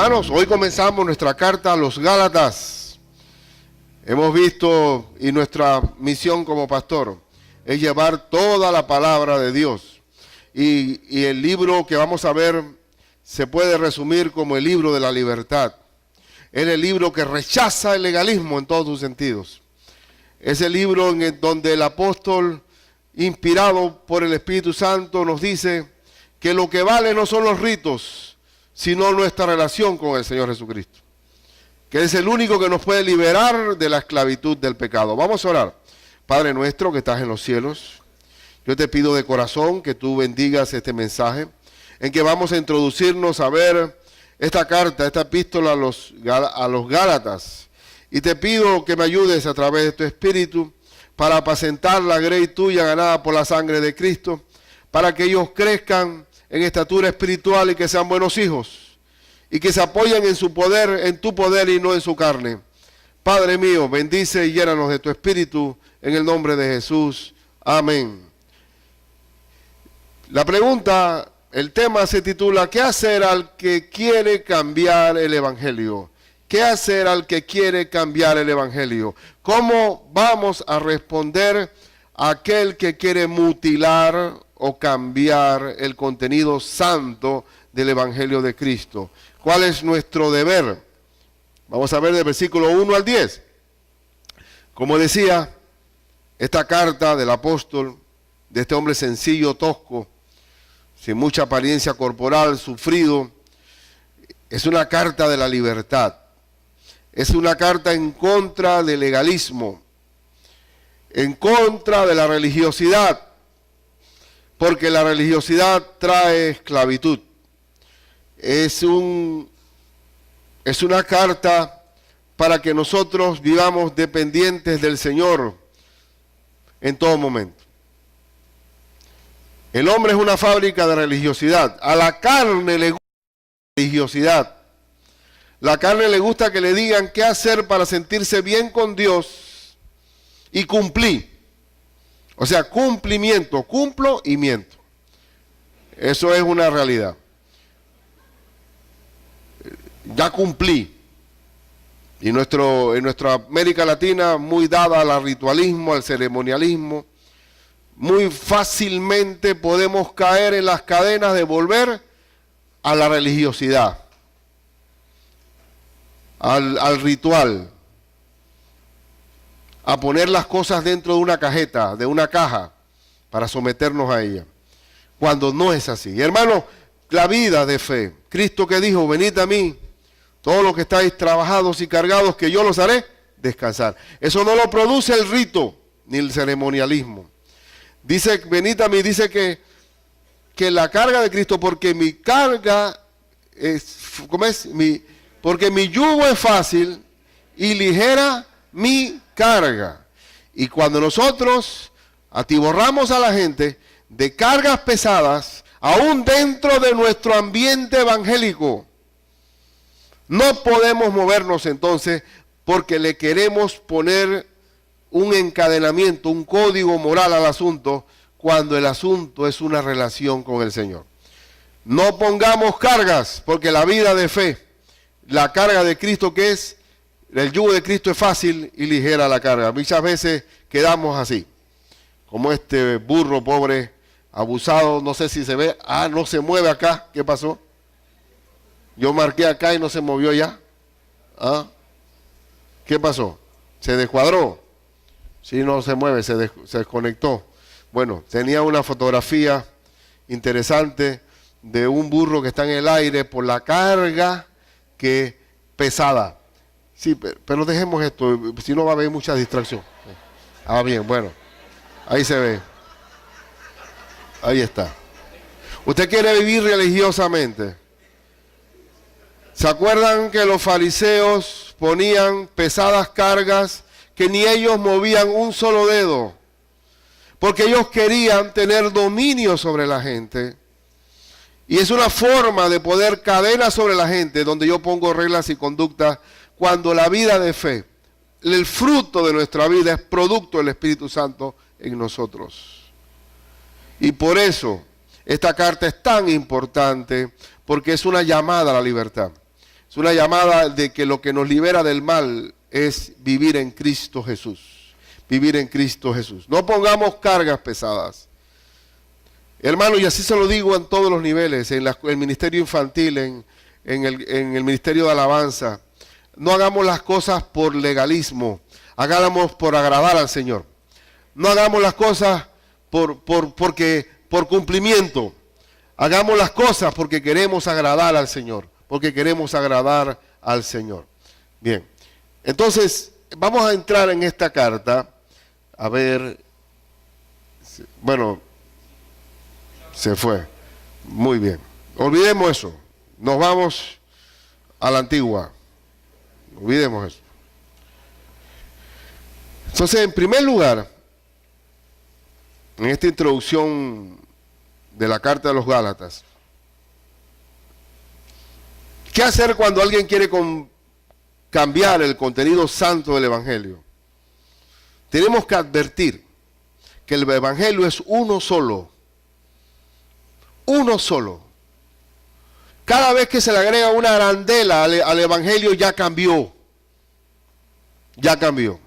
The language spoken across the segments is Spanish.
Hermanos, hoy comenzamos nuestra carta a los Gálatas. Hemos visto, y nuestra misión como pastor es llevar toda la palabra de Dios. Y el libro que vamos a ver se puede resumir como el libro de la libertad. Es el libro que rechaza el legalismo en todos sus sentidos. Es el libro en donde el apóstol, inspirado por el Espíritu Santo, nos dice que lo que vale no son los ritos, sino nuestra relación con el Señor Jesucristo, que es el único que nos puede liberar de la esclavitud del pecado. Vamos a orar. Padre nuestro que estás en los cielos, yo te pido de corazón que tú bendigas este mensaje, en que vamos a introducirnos a ver esta carta, esta epístola a los Gálatas, y te pido que me ayudes a través de tu Espíritu para apacentar la grey tuya ganada por la sangre de Cristo, para que ellos crezcan en estatura espiritual y que sean buenos hijos, y que se apoyen en su poder, en tu poder y no en su carne. Padre mío, bendice y llénanos de tu Espíritu en el nombre de Jesús. Amén. La pregunta, el tema se titula, ¿qué hacer al que quiere cambiar el Evangelio? ¿Qué hacer al que quiere cambiar el Evangelio? ¿Cómo vamos a responder a aquel que quiere mutilar o cambiar el contenido santo del Evangelio de Cristo? ¿Cuál es nuestro deber? Vamos a ver del versículo 1 al 10. Como decía, esta carta del apóstol, de este hombre sencillo, tosco, sin mucha apariencia corporal, sufrido, es una carta de la libertad. Es una carta en contra del legalismo, en contra de la religiosidad, porque la religiosidad trae esclavitud. Es una carta para que nosotros vivamos dependientes del Señor en todo momento. El hombre es una fábrica de religiosidad. A la carne le gusta la religiosidad. La carne le gusta que le digan qué hacer para sentirse bien con Dios y cumplir. O sea, cumplimiento, cumplo y miento. Eso es una realidad. Ya cumplí. Y en nuestra América Latina, muy dada al ritualismo, al ceremonialismo, muy fácilmente podemos caer en las cadenas de volver a la religiosidad, al ritual, a poner las cosas dentro de una cajeta, de una caja, para someternos a ella, cuando no es así. Y hermano, la vida de fe, Cristo que dijo, venid a mí, todos los que estáis trabajados y cargados, que yo los haré descansar. Eso no lo produce el rito, ni el ceremonialismo. Dice, venid a mí, dice que la carga de Cristo, porque mi carga es, ¿cómo es? Porque mi yugo es fácil y ligera mi carga. Y cuando nosotros atiborramos a la gente de cargas pesadas, aún dentro de nuestro ambiente evangélico, no podemos movernos entonces porque le queremos poner un encadenamiento, un código moral al asunto, cuando el asunto es una relación con el Señor. No pongamos cargas, porque la vida de fe, la carga de Cristo que es, el yugo de Cristo es fácil y ligera la carga. Muchas veces quedamos así, como este burro pobre, abusado, no sé si se ve, no se mueve acá, ¿qué pasó? Yo marqué acá y no se movió ya. ¿Qué pasó? ¿Se descuadró? Sí, no se mueve, se desconectó. Bueno, tenía una fotografía interesante de un burro que está en el aire por la carga que pesada. Sí, pero dejemos esto, si no va a haber mucha distracción. Bien, bueno, ahí se ve. Ahí está. ¿Usted quiere vivir religiosamente? ¿Se acuerdan que los fariseos ponían pesadas cargas que ni ellos movían un solo dedo? Porque ellos querían tener dominio sobre la gente. Y es una forma de poner cadenas sobre la gente, donde yo pongo reglas y conductas, cuando la vida de fe, el fruto de nuestra vida es producto del Espíritu Santo en nosotros. Y por eso esta carta es tan importante, porque es una llamada a la libertad. Es una llamada de que lo que nos libera del mal es vivir en Cristo Jesús. Vivir en Cristo Jesús. No pongamos cargas pesadas. Hermano, y así se lo digo en todos los niveles, en el ministerio infantil, en el ministerio de alabanza. No hagamos las cosas por legalismo, hagámoslas por agradar al Señor. No hagamos las cosas por cumplimiento. Hagamos las cosas porque queremos agradar al Señor, porque queremos agradar al Señor. Bien, entonces vamos a entrar en esta carta, a ver, bueno, se fue, muy bien, olvidemos eso, nos vamos a la antigua, olvidemos eso. Entonces, en primer lugar, en esta introducción de la carta de los Gálatas, ¿qué hacer cuando alguien quiere cambiar el contenido santo del Evangelio? Tenemos que advertir que el Evangelio es uno solo. Uno solo. Cada vez que se le agrega una arandela al Evangelio ya cambió. Ya cambió.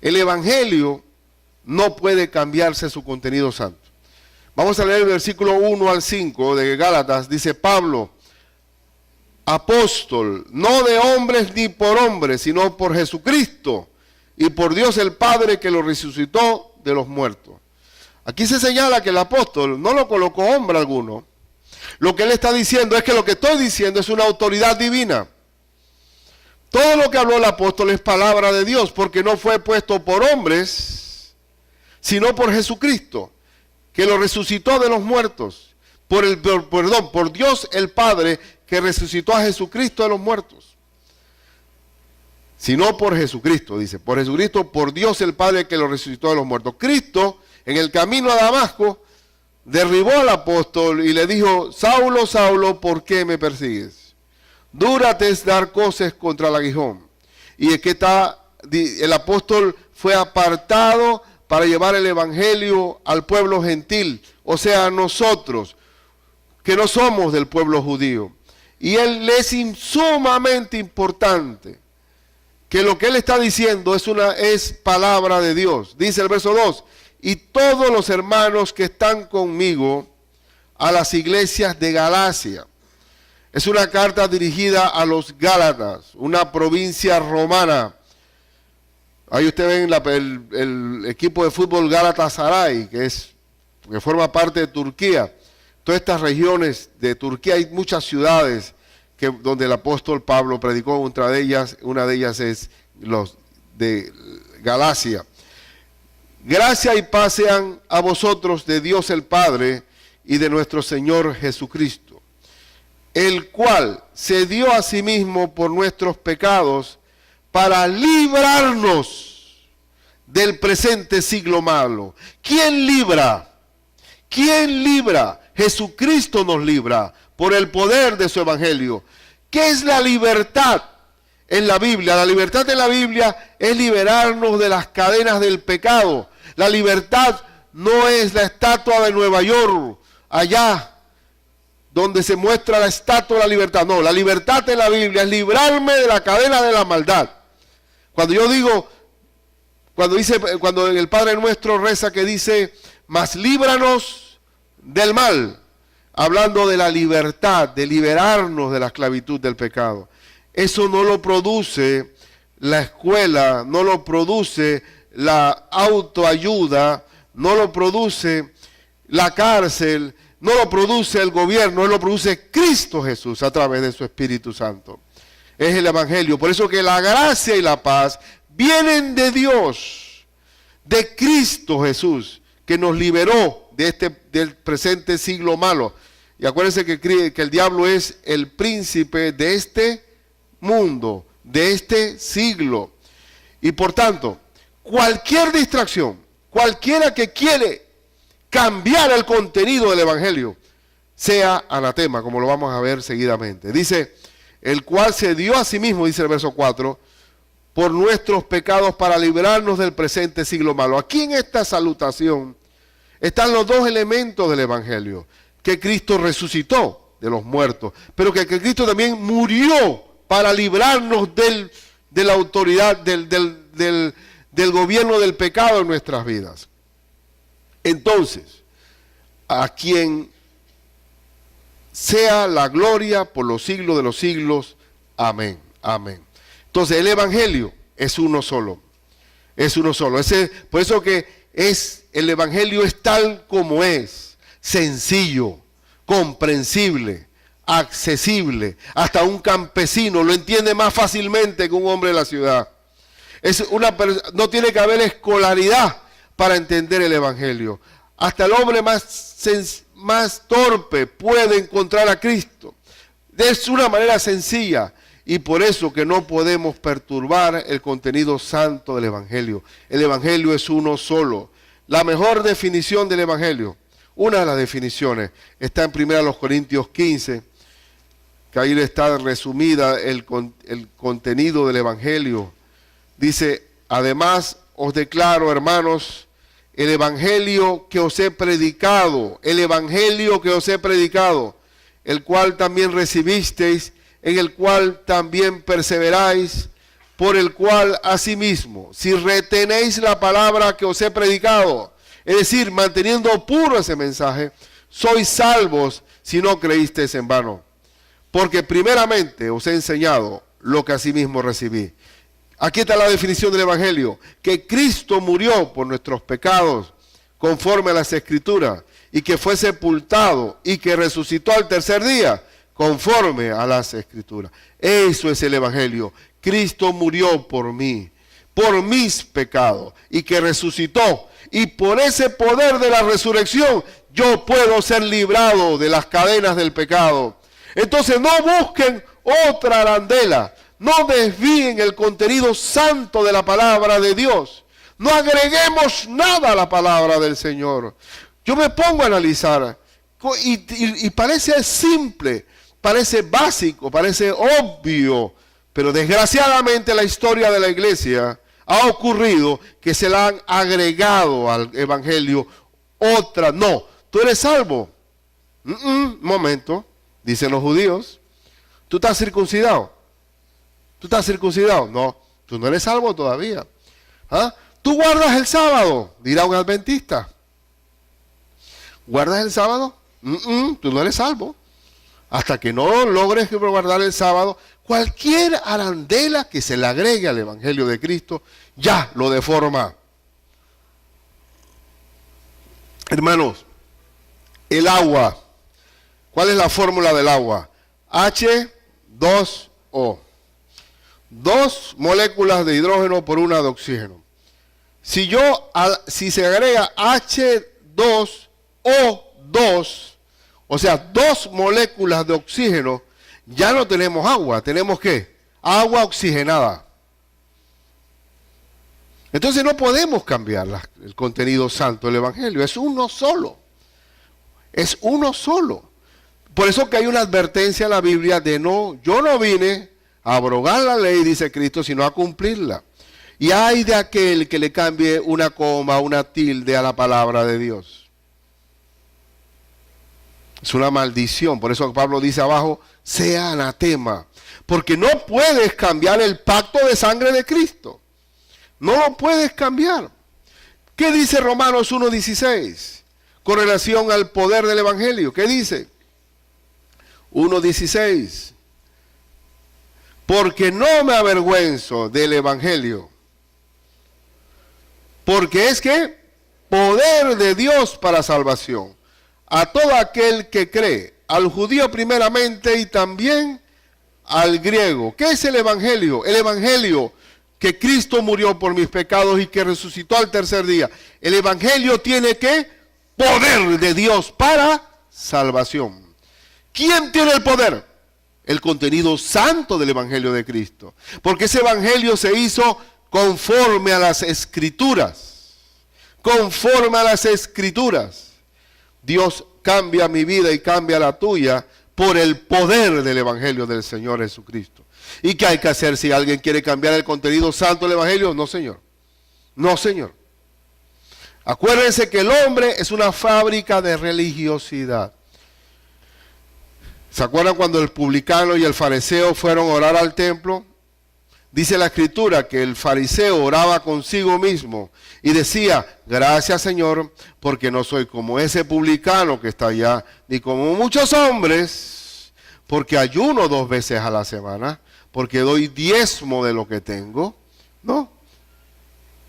El Evangelio no puede cambiarse su contenido santo. Vamos a leer el versículo 1 al 5 de Gálatas. Dice Pablo, apóstol, no de hombres ni por hombres, sino por Jesucristo y por Dios el Padre que lo resucitó de los muertos. Aquí se señala que el apóstol no lo colocó hombre alguno. Lo que él está diciendo es que lo que estoy diciendo es una autoridad divina. Todo lo que habló el apóstol es palabra de Dios, porque no fue puesto por hombres, sino por Jesucristo, que lo resucitó de los muertos. Por Dios el Padre, que resucitó a Jesucristo de los muertos. Sino por Jesucristo, dice, por Jesucristo, por Dios el Padre que lo resucitó de los muertos. Cristo, en el camino a Damasco, derribó al apóstol y le dijo, Saulo, Saulo, ¿por qué me persigues? Dura te es dar coces contra el aguijón. Y es que el apóstol fue apartado para llevar el evangelio al pueblo gentil, o sea, a nosotros, que no somos del pueblo judío. Y él es sumamente importante que lo que él está diciendo es palabra de Dios. Dice el verso 2, y todos los hermanos que están conmigo a las iglesias de Galacia. Es una carta dirigida a los Gálatas, una provincia romana. Ahí usted ven el equipo de fútbol Galatasaray, que forma parte de Turquía. Todas estas regiones de Turquía hay muchas ciudades donde el apóstol Pablo predicó, una de ellas es los de Galacia. Gracia y paz sean a vosotros de Dios el Padre y de nuestro Señor Jesucristo, el cual se dio a sí mismo por nuestros pecados para librarnos del presente siglo malo. ¿Quién libra? ¿Quién libra? Jesucristo nos libra por el poder de su evangelio. ¿Qué es la libertad en la Biblia? La libertad en la Biblia es liberarnos de las cadenas del pecado. La libertad no es la estatua de Nueva York, allá donde se muestra la estatua de la libertad. No, la libertad en la Biblia es librarme de la cadena de la maldad. Cuando yo digo, cuando el Padre Nuestro reza que dice, mas líbranos del mal, hablando de la libertad, de liberarnos de la esclavitud del pecado. Eso no lo produce la escuela, no lo produce la autoayuda, no lo produce la cárcel, no lo produce el gobierno, lo produce Cristo Jesús a través de su Espíritu Santo. Es el Evangelio. Por eso que la gracia y la paz vienen de Dios, de Cristo Jesús, que nos liberó del presente siglo malo. Y acuérdense que el diablo es el príncipe de este mundo, de este siglo. Y por tanto, cualquier distracción, cualquiera que quiere cambiar el contenido del Evangelio, sea anatema, como lo vamos a ver seguidamente. Dice, el cual se dio a sí mismo, dice el verso 4, por nuestros pecados para librarnos del presente siglo malo. Aquí en esta salutación están los dos elementos del Evangelio. Que Cristo resucitó. de los muertos, pero que Cristo también murió para librarnos de la autoridad, del gobierno del pecado en nuestras vidas. Entonces, a quien sea la gloria por los siglos de los siglos. Amén. Amén. Entonces, el Evangelio es uno solo. Es uno solo. Por eso que el Evangelio es tal como es. Sencillo, comprensible, accesible. Hasta un campesino lo entiende más fácilmente que un hombre de la ciudad. No tiene que haber escolaridad para entender el Evangelio. Hasta el hombre más torpe puede encontrar a Cristo. Es una manera sencilla. Y por eso que no podemos perturbar el contenido santo del Evangelio. El Evangelio es uno solo. La mejor definición del Evangelio, una de las definiciones, está en 1 Corintios 15, que ahí está resumida el contenido del Evangelio. Dice, además os declaro, hermanos, el Evangelio que os he predicado, el cual también recibisteis, en el cual también perseveráis, por el cual asimismo, si retenéis la palabra que os he predicado, es decir, manteniendo puro ese mensaje, sois salvos si no creísteis en vano. Porque primeramente os he enseñado lo que asimismo recibí. Aquí está la definición del Evangelio, que Cristo murió por nuestros pecados, conforme a las Escrituras, y que fue sepultado y que resucitó al tercer día, conforme a las Escrituras. Eso es el Evangelio. Cristo murió por mí, por mis pecados, y que resucitó. Y por ese poder de la resurrección, yo puedo ser librado de las cadenas del pecado. Entonces no busquen otra arandela, no desvíen el contenido santo de la palabra de Dios. No agreguemos nada a la palabra del Señor. Yo me pongo a analizar y parece simple, parece básico, parece obvio, pero desgraciadamente la historia de la iglesia ha ocurrido que se la han agregado al evangelio otra. No, tú eres salvo. Momento, dicen los judíos, ¿tú estás circuncidado? ¿Tú estás circuncidado? No, tú no eres salvo todavía. ¿Ah? ¿Tú guardas el sábado? Dirá un adventista. ¿Guardas el sábado? Tú no eres salvo. Hasta que no logres guardar el sábado, cualquier arandela que se le agregue al evangelio de Cristo, ya lo deforma. Hermanos, el agua. ¿Cuál es la fórmula del agua? H2O. 2 moléculas de hidrógeno por una de oxígeno. Si se agrega H2O2, o sea, 2 moléculas de oxígeno, ya no tenemos agua. ¿Tenemos qué? Agua oxigenada. Entonces no podemos cambiar el contenido santo del evangelio. Es uno solo. Es uno solo. Por eso que hay una advertencia en la Biblia de yo no vine a abrogar la ley, dice Cristo, sino a cumplirla. Y hay de aquel que le cambie una coma, una tilde a la palabra de Dios. Es una maldición. Por eso Pablo dice abajo, sea anatema. Porque no puedes cambiar el pacto de sangre de Cristo. No lo puedes cambiar. ¿Qué dice Romanos 1:16? Con relación al poder del evangelio. ¿Qué dice? 1:16. Porque no me avergüenzo del evangelio. Porque es que poder de Dios para salvación a todo aquel que cree, al judío primeramente y también al griego. ¿Qué es el evangelio? El evangelio que Cristo murió por mis pecados y que resucitó al tercer día. El evangelio tiene que poder de Dios para salvación. ¿Quién tiene el poder? El contenido santo del evangelio de Cristo. Porque ese evangelio se hizo conforme a las escrituras. Conforme a las escrituras. Dios cambia mi vida y cambia la tuya por el poder del evangelio del Señor Jesucristo. ¿Y qué hay que hacer si alguien quiere cambiar el contenido santo del evangelio? No, señor. No, señor. Acuérdense que el hombre es una fábrica de religiosidad. ¿Se acuerdan cuando el publicano y el fariseo fueron a orar al templo? Dice la Escritura que el fariseo oraba consigo mismo y decía, gracias Señor, porque no soy como ese publicano que está allá, ni como muchos hombres, porque ayuno 2 veces a la semana, porque doy diezmo de lo que tengo. No.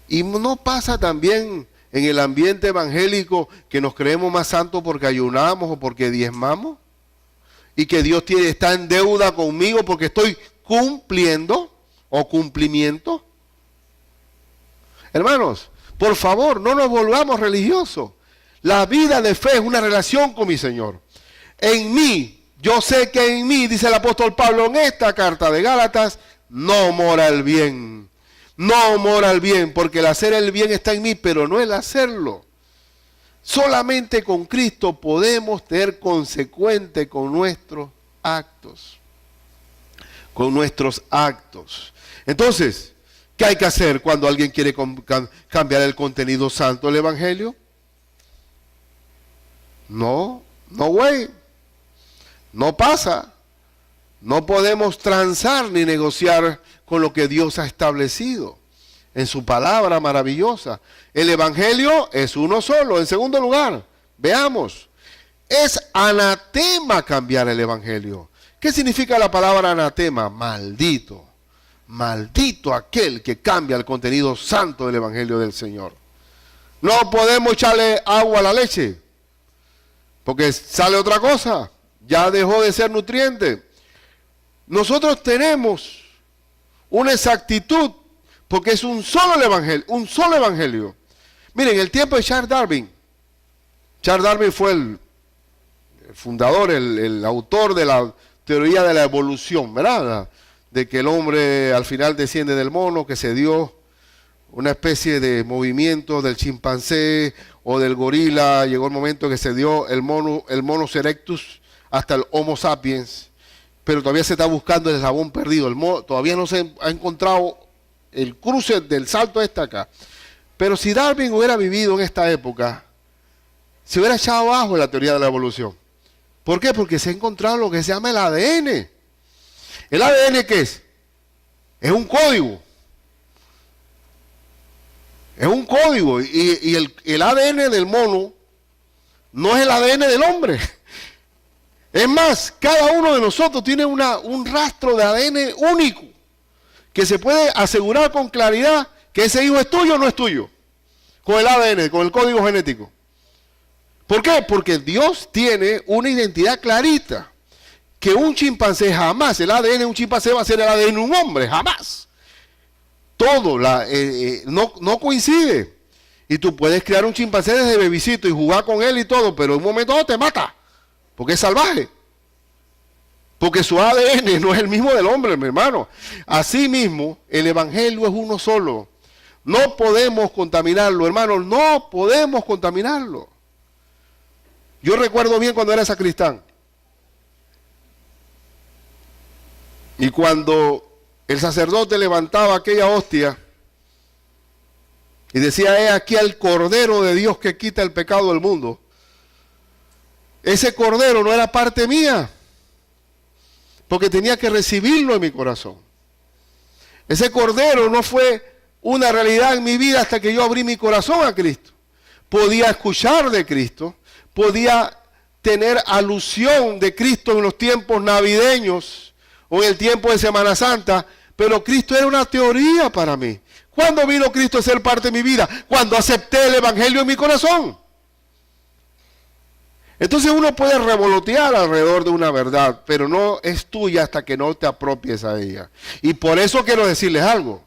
Y no pasa también en el ambiente evangélico que nos creemos más santos porque ayunamos o porque diezmamos, y que Dios está en deuda conmigo porque estoy cumpliendo o cumplimiento. Hermanos, por favor, no nos volvamos religiosos. La vida de fe es una relación con mi Señor. En mí, yo sé que en mí, dice el apóstol Pablo en esta carta de Gálatas, no mora el bien. No mora el bien, porque el hacer el bien está en mí, pero no el hacerlo. Solamente con Cristo podemos ser consecuentes con nuestros actos. Con nuestros actos. Entonces, ¿qué hay que hacer cuando alguien quiere cambiar el contenido santo del Evangelio? No güey. No pasa. No podemos transar ni negociar con lo que Dios ha establecido en su palabra maravillosa. El Evangelio es uno solo. En segundo lugar, veamos, es anatema cambiar el Evangelio. ¿Qué significa la palabra anatema? Maldito. Maldito aquel que cambia el contenido santo del Evangelio del Señor. No podemos echarle agua a la leche, porque sale otra cosa. Ya dejó de ser nutriente. Nosotros tenemos una exactitud, porque es un solo evangelio. Miren, el tiempo de Charles Darwin fue el fundador, el autor de la teoría de la evolución, ¿verdad? De que el hombre al final desciende del mono, que se dio una especie de movimiento del chimpancé o del gorila, llegó el momento que se dio el Monos erectus hasta el Homo sapiens, pero todavía se está buscando el eslabón perdido, todavía no se ha encontrado el cruce del salto acá. Pero si Darwin hubiera vivido en esta época, se hubiera echado abajo la teoría de la evolución. ¿Por qué? Porque se ha encontrado lo que se llama el ADN. ¿El ADN qué es? Es un código. Es un código. Y el ADN del mono no es el ADN del hombre. Es más, cada uno de nosotros tiene un rastro de ADN único, que se puede asegurar con claridad que ese hijo es tuyo o no es tuyo, con el ADN, con el código genético. ¿Por qué? Porque Dios tiene una identidad clarita, que un chimpancé jamás, el ADN de un chimpancé va a ser el ADN de un hombre, jamás. Todo no coincide. Y tú puedes crear un chimpancé desde bebicito y jugar con él y todo, pero en un momento dado te mata, porque es salvaje. Porque su ADN no es el mismo del hombre, mi hermano. Asimismo, el Evangelio es uno solo. No podemos contaminarlo, hermanos, no podemos contaminarlo. Yo recuerdo bien cuando era sacristán. Y cuando el sacerdote levantaba aquella hostia y decía, he aquí al Cordero de Dios que quita el pecado del mundo. Ese Cordero no era parte mía, porque tenía que recibirlo en mi corazón. Ese Cordero no fue una realidad en mi vida hasta que yo abrí mi corazón a Cristo. Podía escuchar de Cristo, podía tener alusión de Cristo en los tiempos navideños o en el tiempo de Semana Santa, pero Cristo era una teoría para mí. ¿Cuándo vino Cristo a ser parte de mi vida? Cuando acepté el Evangelio en mi corazón. Entonces uno puede revolotear alrededor de una verdad, pero no es tuya hasta que no te apropies a ella. Y por eso quiero decirles algo.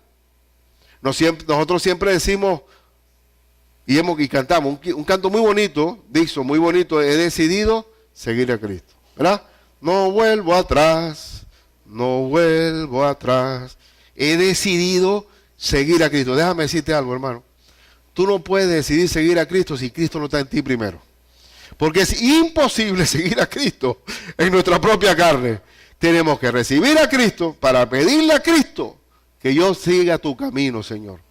Nosotros siempre decimos y cantamos un canto muy bonito, Dixon, muy bonito, he decidido seguir a Cristo, ¿verdad? No vuelvo atrás, no vuelvo atrás. He decidido seguir a Cristo. Déjame decirte algo, hermano. Tú no puedes decidir seguir a Cristo si Cristo no está en ti primero. Porque es imposible seguir a Cristo en nuestra propia carne. Tenemos que recibir a Cristo para pedirle a Cristo que yo siga tu camino, Señor.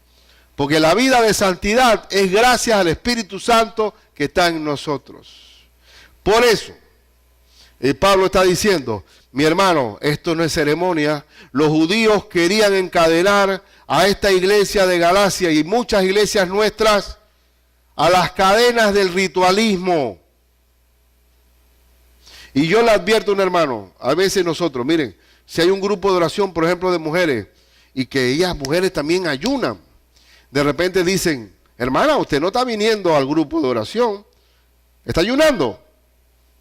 Porque la vida de santidad es gracias al Espíritu Santo que está en nosotros. Por eso, Y Pablo está diciendo, mi hermano, esto no es ceremonia. Los judíos querían encadenar a esta iglesia de Galacia y muchas iglesias nuestras a las cadenas del ritualismo. Y yo le advierto a un hermano, a veces nosotros, miren, si hay un grupo de oración, por ejemplo, de mujeres, y que ellas mujeres también ayunan, de repente dicen, hermana, usted no está viniendo al grupo de oración, está ayunando.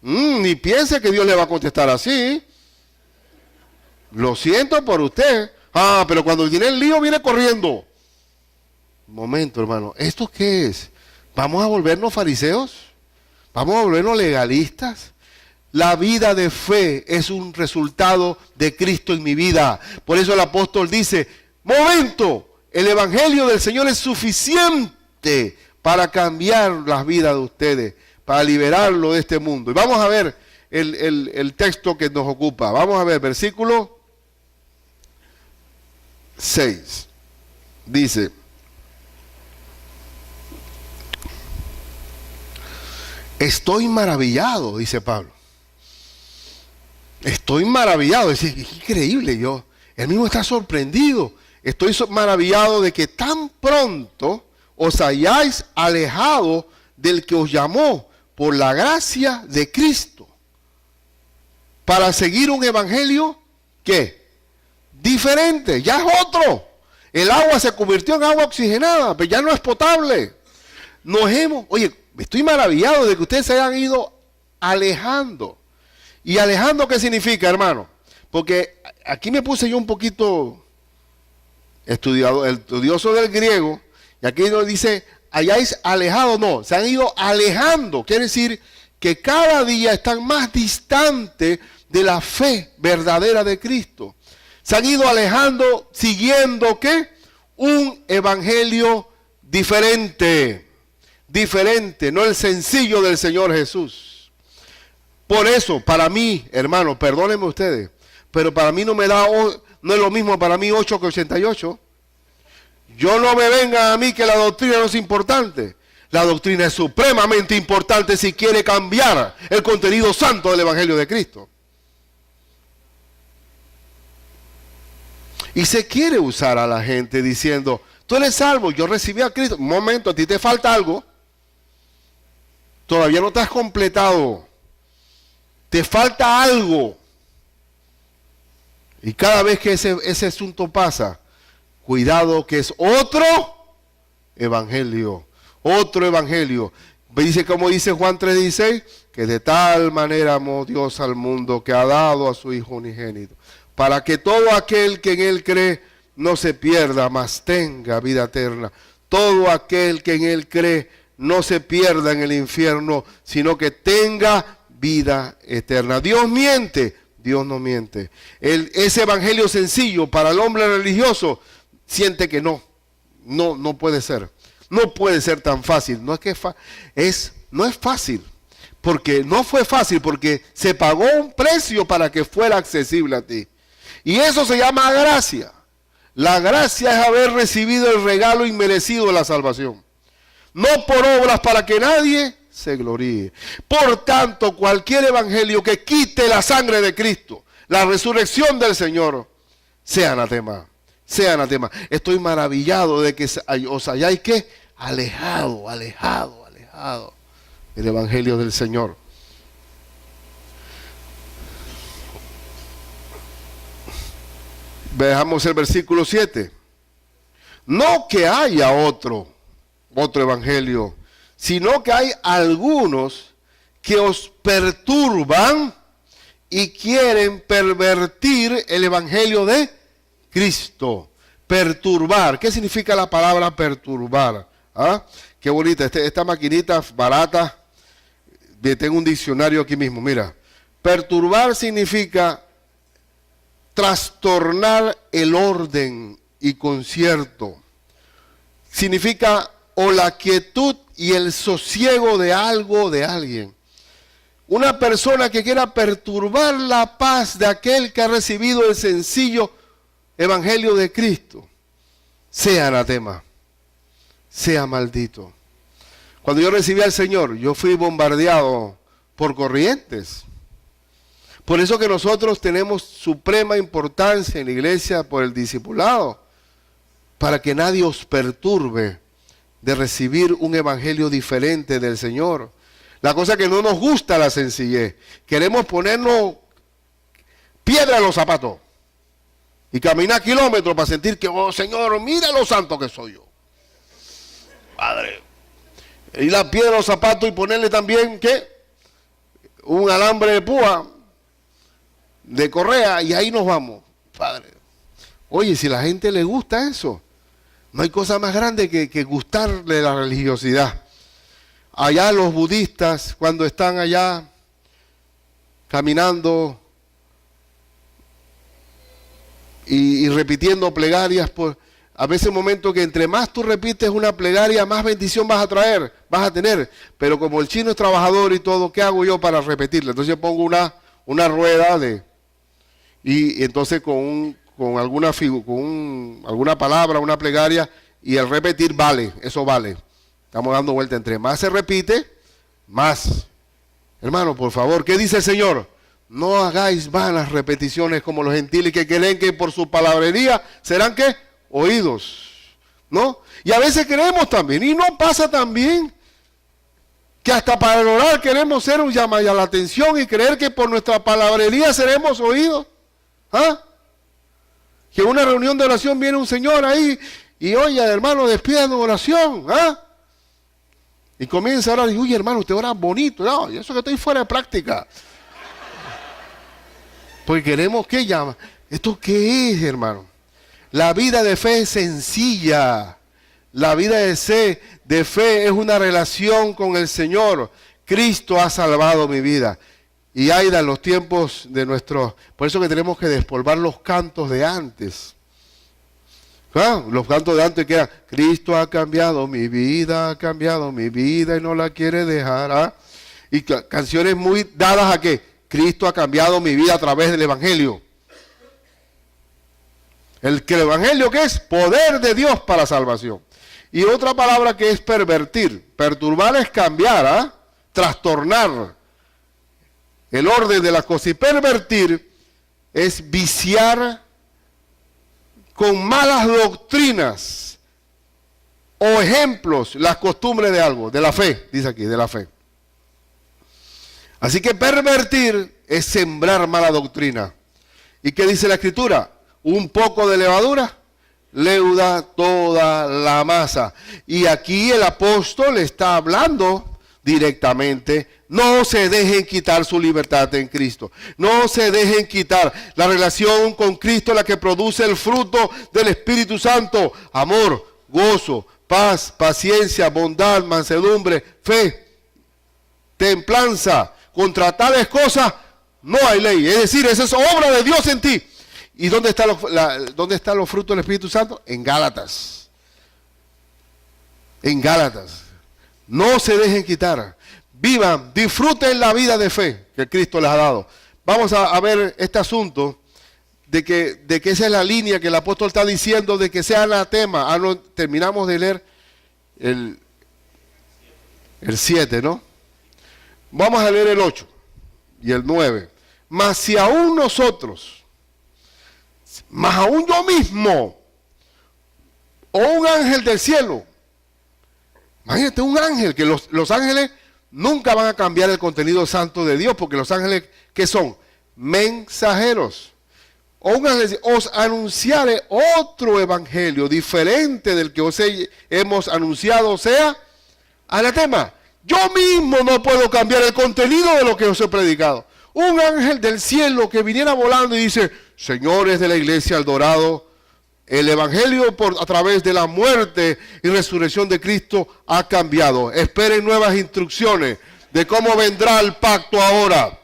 Ni piense que Dios le va a contestar así. Lo siento por usted. Pero cuando tiene el lío viene corriendo. Momento, hermano, ¿esto qué es? ¿Vamos a volvernos fariseos? ¿Vamos a volvernos legalistas? La vida de fe es un resultado de Cristo en mi vida. Por eso el apóstol dice, momento, el evangelio del Señor es suficiente para cambiar las vidas de ustedes, para liberarlo de este mundo. Y vamos a ver el texto que nos ocupa. Vamos a ver, versículo 6. Dice, estoy maravillado, dice Pablo. Estoy maravillado, es increíble, él mismo está sorprendido. Estoy maravillado de que tan pronto os hayáis alejado del que os llamó por la gracia de Cristo, para seguir un evangelio, ¿qué? Diferente, ya es otro. El agua se convirtió en agua oxigenada, pero ya no es potable. Estoy maravillado de que ustedes se hayan ido alejando. ¿Y alejando qué significa, hermano? Porque aquí me puse yo un poquito estudioso del griego, y aquí nos dice, hayáis alejado, no, se han ido alejando. Quiere decir que cada día están más distantes de la fe verdadera de Cristo. Se han ido alejando siguiendo, ¿qué? Un evangelio diferente, no el sencillo del Señor Jesús. Por eso, para mí, hermano, perdónenme ustedes, pero para mí no es lo mismo para mí 8 que 88. Yo no me vengan a mí que la doctrina no es importante. La doctrina es supremamente importante si quiere cambiar el contenido santo del Evangelio de Cristo. Y se quiere usar a la gente diciendo, tú eres salvo, yo recibí a Cristo. Un momento, a ti te falta algo. Todavía no te has completado. Te falta algo. Y cada vez que ese asunto pasa, cuidado que es otro evangelio. Otro evangelio. Dice, como dice Juan 3:16, que de tal manera amó Dios al mundo que ha dado a su Hijo unigénito, para que todo aquel que en Él cree no se pierda, mas tenga vida eterna. Todo aquel que en Él cree no se pierda en el infierno, sino que tenga vida eterna. Dios miente, Dios no miente. Ese evangelio sencillo para el hombre religioso siente que no puede ser. No puede ser tan fácil. No es fácil. Porque no fue fácil, porque se pagó un precio para que fuera accesible a ti. Y eso se llama gracia. La gracia es haber recibido el regalo inmerecido de la salvación. No por obras para que nadie se gloríe. Por tanto, cualquier evangelio que quite la sangre de Cristo, la resurrección del Señor, sea anatema. Sea anatema. Estoy maravillado de que os hayáis que alejado del evangelio del Señor. Veamos el versículo 7. No que haya otro evangelio, sino que hay algunos que os perturban y quieren pervertir el evangelio de Cristo. Perturbar. ¿Qué significa la palabra perturbar? Qué bonita. Esta maquinita barata. Tengo un diccionario aquí mismo. Mira. Perturbar significa trastornar el orden y concierto. Significa o la quietud y el sosiego de algo o de alguien. Una persona que quiera perturbar la paz de aquel que ha recibido el sencillo evangelio de Cristo, sea anatema, sea maldito. Cuando yo recibí al Señor, yo fui bombardeado por corrientes. Por eso que nosotros tenemos suprema importancia en la iglesia por el discipulado, para que nadie os perturbe de recibir un evangelio diferente del Señor. La cosa que no nos gusta la sencillez. Queremos ponernos piedra en los zapatos y caminar kilómetros para sentir que, oh Señor, mira lo santo que soy yo. Padre. Y la piedra en los zapatos y ponerle también, ¿qué? Un alambre de púa, de correa, y ahí nos vamos. Padre. Oye, si a la gente le gusta eso, no hay cosa más grande que gustarle la religiosidad. Allá los budistas, cuando están allá caminando y repitiendo plegarias, pues a veces momento que entre más tú repites una plegaria, más bendición vas a tener. Pero como el chino es trabajador y todo, ¿qué hago yo para repetirla? Entonces yo pongo una rueda y entonces con alguna palabra, una plegaria, y el repetir vale, eso vale. Estamos dando vuelta. Entre más se repite, más. Hermano, por favor, ¿qué dice el Señor? No hagáis vanas repeticiones como los gentiles que creen que por su palabrería serán, ¿qué? Oídos, ¿no? Y a veces creemos también, y no pasa también, que hasta para orar queremos ser un llamado a la atención y creer que por nuestra palabrería seremos oídos. ¿Ah? Que en una reunión de oración viene un señor ahí y oye, hermano, despidan oración, ¿ah? Y comienza a orar y, uy, hermano, usted ora bonito. No, y eso que estoy fuera de práctica. Porque queremos que llama. ¿Esto qué es, hermano? La vida de fe es sencilla. La vida de fe es una relación con el Señor. Cristo ha salvado mi vida. Y hay en los tiempos de nuestros... Por eso que tenemos que despolvar los cantos de antes. ¿Ah? Los cantos de antes que eran, Cristo ha cambiado mi vida y no la quiere dejar. ¿Ah? Y canciones muy dadas a que Cristo ha cambiado mi vida a través del Evangelio. El Evangelio que es poder de Dios para salvación. Y otra palabra que es pervertir. Perturbar es cambiar, ¿ah? Trastornar el orden de las cosas. Y pervertir es viciar con malas doctrinas o ejemplos las costumbres de algo, de la fe, dice aquí, de la fe. Así que pervertir es sembrar mala doctrina. ¿Y qué dice la Escritura? Un poco de levadura leuda toda la masa. Y aquí el apóstol está hablando directamente. No se dejen quitar su libertad en Cristo. No se dejen quitar la relación con Cristo, la que produce el fruto del Espíritu Santo. Amor, gozo, paz, paciencia, bondad, mansedumbre, fe, templanza. Contra tales cosas no hay ley. Es decir, esa es obra de Dios en ti. ¿Y dónde están los frutos del Espíritu Santo? En Gálatas. En Gálatas. No se dejen quitar. Vivan, disfruten la vida de fe que Cristo les ha dado. Vamos a ver este asunto de que esa es la línea que el apóstol está diciendo, de que sea anatema. No, terminamos de leer el 7, ¿no? Vamos a leer el 8 y el 9. Mas si aún nosotros, más aún yo mismo, o un ángel del cielo, imagínate un ángel, que los ángeles nunca van a cambiar el contenido santo de Dios, porque los ángeles, ¿qué son? Mensajeros. O un ángel os anunciare otro evangelio diferente del que os hemos anunciado, o sea, anatema. Yo mismo no puedo cambiar el contenido de lo que os he predicado. Un ángel del cielo que viniera volando y dice, señores de la iglesia El Dorado, el evangelio a través de la muerte y resurrección de Cristo ha cambiado. Esperen nuevas instrucciones de cómo vendrá el pacto ahora.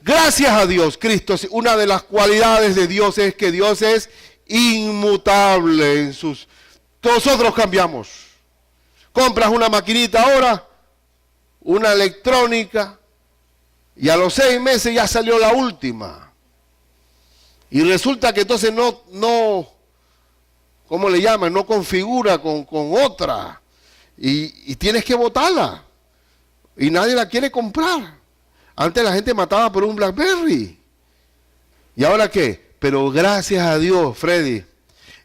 Gracias a Dios, Cristo, una de las cualidades de Dios es que Dios es inmutable en sus... Nosotros cambiamos. Compras una maquinita ahora, una electrónica, y a los 6 meses ya salió la última. Y resulta que entonces no ¿cómo le llaman? No configura con otra. Y tienes que botarla. Y nadie la quiere comprar. Antes la gente mataba por un BlackBerry. ¿Y ahora qué? Pero gracias a Dios, Freddy,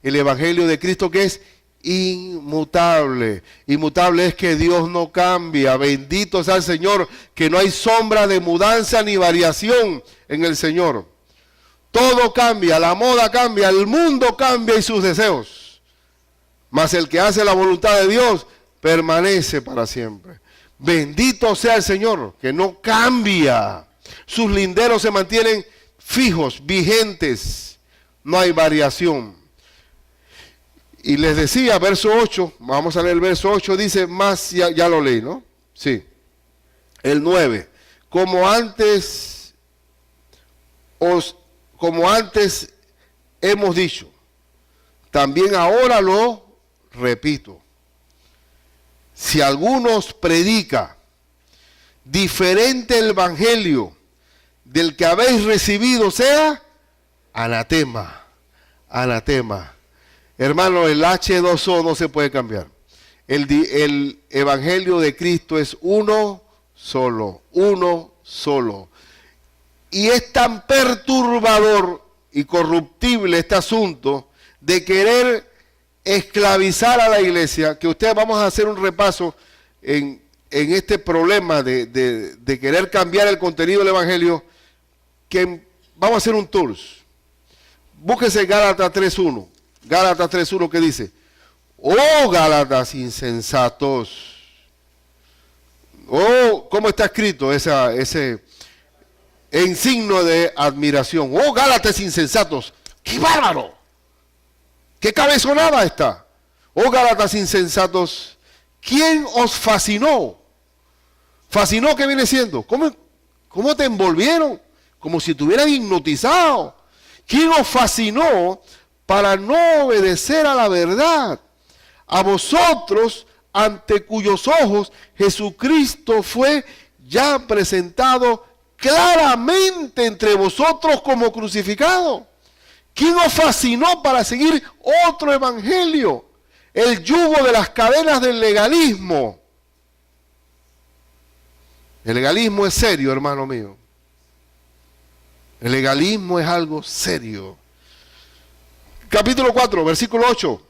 el Evangelio de Cristo que es inmutable. Inmutable es que Dios no cambia. Bendito sea el Señor, que no hay sombra de mudanza ni variación en el Señor. Todo cambia, la moda cambia, el mundo cambia y sus deseos. Mas el que hace la voluntad de Dios permanece para siempre. Bendito sea el Señor, que no cambia. Sus linderos se mantienen fijos, vigentes. No hay variación. Y les decía, verso 8, vamos a leer el verso 8, dice, más, ya lo leí, ¿no? Sí. El 9, como antes hemos dicho, también ahora lo repito. Si alguno os predica diferente el evangelio del que habéis recibido, sea anatema, anatema. Hermano, el H2O no se puede cambiar. El evangelio de Cristo es uno solo, uno solo. Y es tan perturbador y corruptible este asunto de querer esclavizar a la iglesia, que ustedes vamos a hacer un repaso en este problema de querer cambiar el contenido del evangelio, que vamos a hacer un tour. Búsquese Gálatas 3.1. Gálatas 3.1 que dice, oh Gálatas insensatos. Oh, ¿cómo está escrito ese en signo de admiración? Oh Gálatas insensatos. ¡Qué bárbaro! ¡Qué cabezonada está! Oh Gálatas insensatos, ¿quién os fascinó? ¿Fascinó qué viene siendo? ¿Cómo te envolvieron? Como si te hubieran hipnotizado. ¿Quién os fascinó para no obedecer a la verdad? A vosotros, ante cuyos ojos Jesucristo fue ya presentado claramente entre vosotros como crucificado. ¿Quién os fascinó para seguir otro evangelio? El yugo de las cadenas del legalismo. El legalismo es serio, hermano mío. El legalismo es algo serio. Capítulo 4, versículo 8.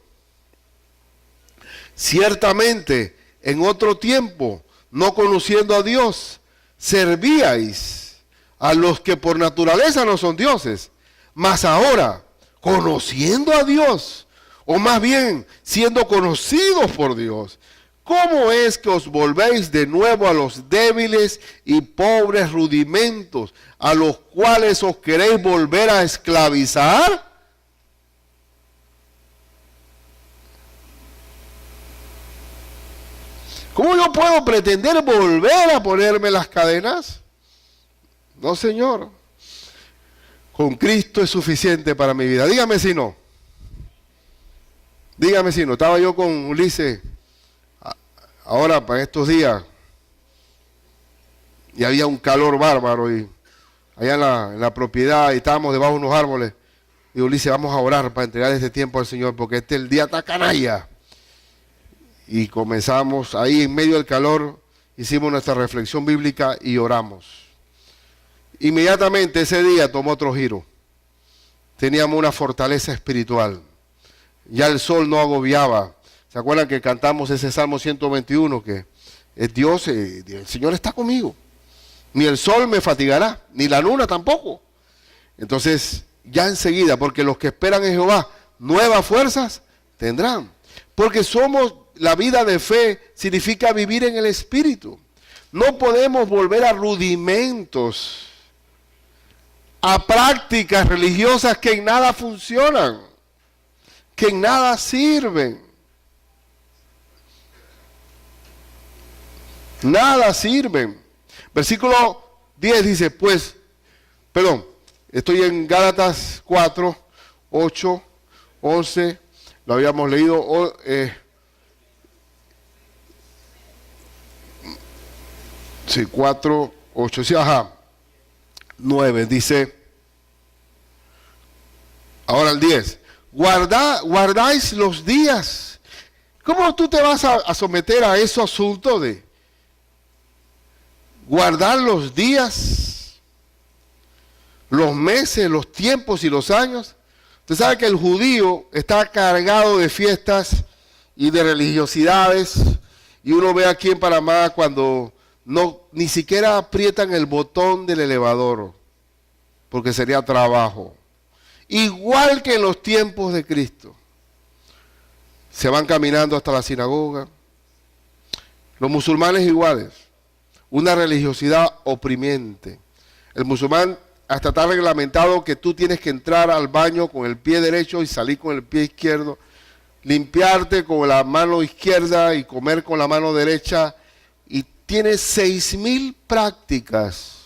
Ciertamente, en otro tiempo, no conociendo a Dios, servíais a los que por naturaleza no son dioses. Mas ahora, conociendo a Dios, o más bien siendo conocidos por Dios, ¿cómo es que os volvéis de nuevo a los débiles y pobres rudimentos, a los cuales os queréis volver a esclavizar? ¿Cómo yo puedo pretender volver a ponerme las cadenas? No, Señor. Con Cristo es suficiente para mi vida. Dígame si no. Dígame si no. Estaba yo con Ulises ahora para estos días y había un calor bárbaro y allá en la propiedad y estábamos debajo de unos árboles y Ulises, vamos a orar para entregar este tiempo al Señor porque el día está canalla. Y comenzamos ahí en medio del calor, hicimos nuestra reflexión bíblica y oramos. Inmediatamente ese día tomó otro giro. Teníamos una fortaleza espiritual. Ya el sol no agobiaba. ¿Se acuerdan que cantamos ese Salmo 121? Que es Dios, el Señor está conmigo. Ni el sol me fatigará, ni la luna tampoco. Entonces, ya enseguida, porque los que esperan en Jehová, nuevas fuerzas tendrán. Porque la vida de fe significa vivir en el Espíritu. No podemos volver a rudimentos, a prácticas religiosas que en nada funcionan, que en nada sirven. Nada sirven. Versículo 10 dice, estoy en Gálatas 4, 8, 11, lo habíamos leído, sí, 4, 8, sí, 9, dice, ahora el 10, guardáis los días. ¿Cómo tú te vas a someter a ese asunto de guardar los días los meses, los tiempos y los años. Usted sabe que el judío está cargado de fiestas y de religiosidades. Y uno ve aquí en Panamá cuando ni siquiera aprietan el botón del elevador, porque sería trabajo. Igual que en los tiempos de Cristo. Se van caminando hasta la sinagoga. Los musulmanes iguales. Una religiosidad oprimiente. El musulmán hasta está reglamentado que tú tienes que entrar al baño con el pie derecho y salir con el pie izquierdo. Limpiarte con la mano izquierda y comer con la mano derecha. Y tiene 6,000 prácticas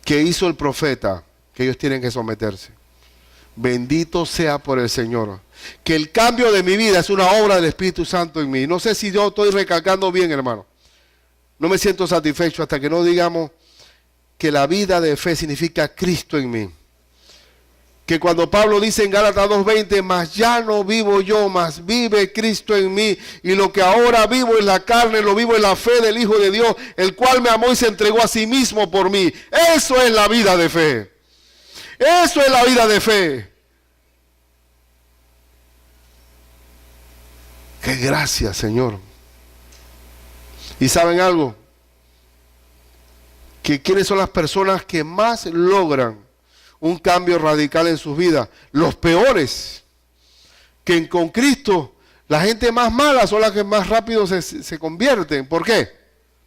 que hizo el profeta que ellos tienen que someterse. Bendito sea por el Señor. Que el cambio de mi vida es una obra del Espíritu Santo en mí. No sé si yo estoy recalcando bien, hermano. No me siento satisfecho hasta que no digamos que la vida de fe significa Cristo en mí. Que cuando Pablo dice en Gálatas 2:20, mas ya no vivo yo, mas vive Cristo en mí. Y lo que ahora vivo en la carne, lo vivo en la fe del Hijo de Dios, el cual me amó y se entregó a sí mismo por mí. Eso es la vida de fe. Eso es la vida de fe. ¡Qué gracia, Señor! ¿Y saben algo? Que ¿quiénes son las personas que más logran un cambio radical en sus vidas? Los peores. Que con Cristo la gente más mala son las que más rápido se convierten. ¿Por qué?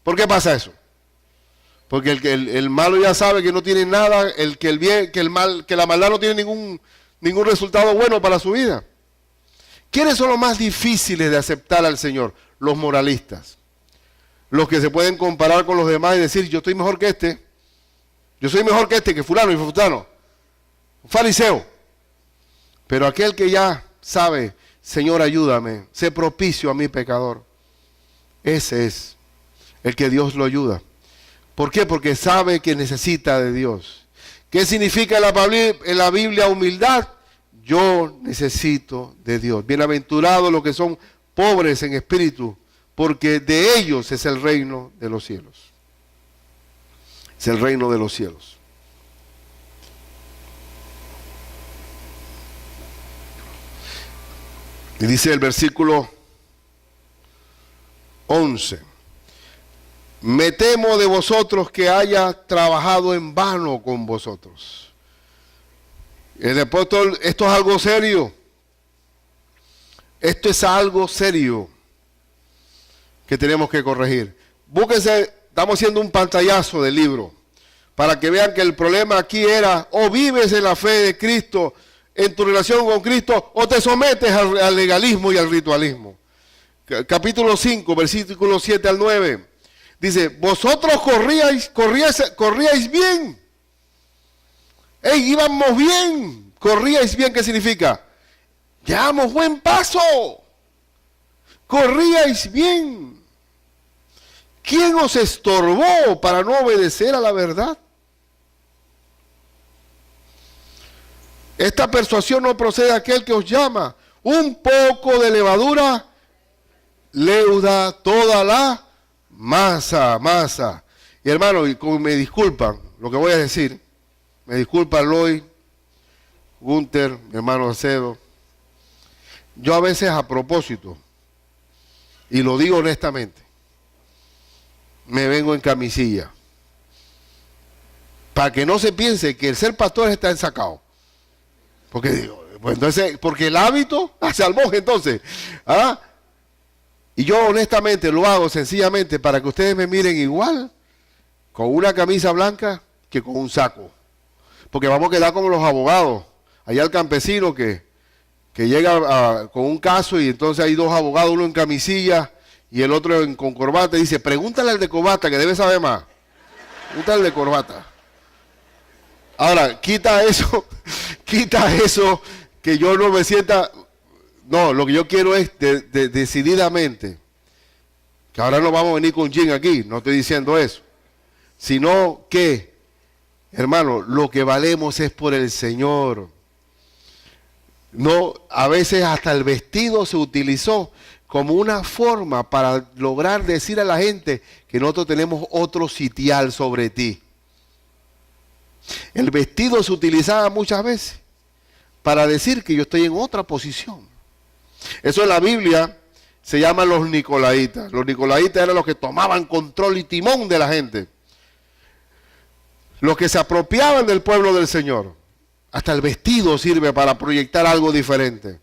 ¿Por qué pasa eso? Porque el malo ya sabe que no tiene nada, que la maldad no tiene ningún resultado bueno para su vida. ¿Quiénes son los más difíciles de aceptar al Señor? Los moralistas. Los que se pueden comparar con los demás y decir, yo estoy mejor que este. Yo soy mejor que este, que fulano y fulano. Un fariseo. Pero aquel que ya sabe, Señor, ayúdame, sé propicio a mi pecador. Ese es el que Dios lo ayuda. ¿Por qué? Porque sabe que necesita de Dios. ¿Qué significa en la Biblia humildad? Yo necesito de Dios. Bienaventurados los que son pobres en espíritu, porque de ellos es el reino de los cielos. Es el reino de los cielos. Y dice el versículo 11. Me temo de vosotros que haya trabajado en vano con vosotros. El apóstol, esto es algo serio. Esto es algo serio que tenemos que corregir. Búsquense, estamos haciendo un pantallazo del libro para que vean que el problema aquí era o vives en la fe de Cristo, en tu relación con Cristo, o te sometes al legalismo y al ritualismo. Capítulo 5, versículos 7 al 9. Dice, vosotros corríais bien. Íbamos bien. Corríais bien, ¿qué significa? Llevamos buen paso. Corríais bien. ¿Quién os estorbó para no obedecer a la verdad? Esta persuasión no procede de aquel que os llama. Un poco de levadura leuda toda la masa. Y hermano, y como me disculpan lo que voy a decir, me disculpa Loy, Gunter, mi hermano Acedo. Yo a veces a propósito, y lo digo honestamente, me vengo en camisilla. Para que no se piense que el ser pastor está ensacado. Porque digo, pues entonces, porque el hábito hace al monje entonces. ¿Ah? Y yo honestamente lo hago sencillamente para que ustedes me miren igual con una camisa blanca que con un saco. Porque vamos a quedar como los abogados. Allá el campesino que llega con un caso y entonces hay dos abogados, uno en camisilla y el otro con corbata. Y dice, pregúntale al de corbata que debe saber más. Pregúntale al de corbata. Ahora, quita eso que yo no me sienta... No, lo que yo quiero es decididamente, que ahora no vamos a venir con Jim aquí, no estoy diciendo eso, sino que, hermano, lo que valemos es por el Señor. No, a veces hasta el vestido se utilizó como una forma para lograr decir a la gente que nosotros tenemos otro sitial sobre ti. El vestido se utilizaba muchas veces para decir que yo estoy en otra posición. Eso en la Biblia se llaman los nicolaitas. Los nicolaitas eran los que tomaban control y timón de la gente. Los que se apropiaban del pueblo del Señor. Hasta el vestido sirve para proyectar algo diferente.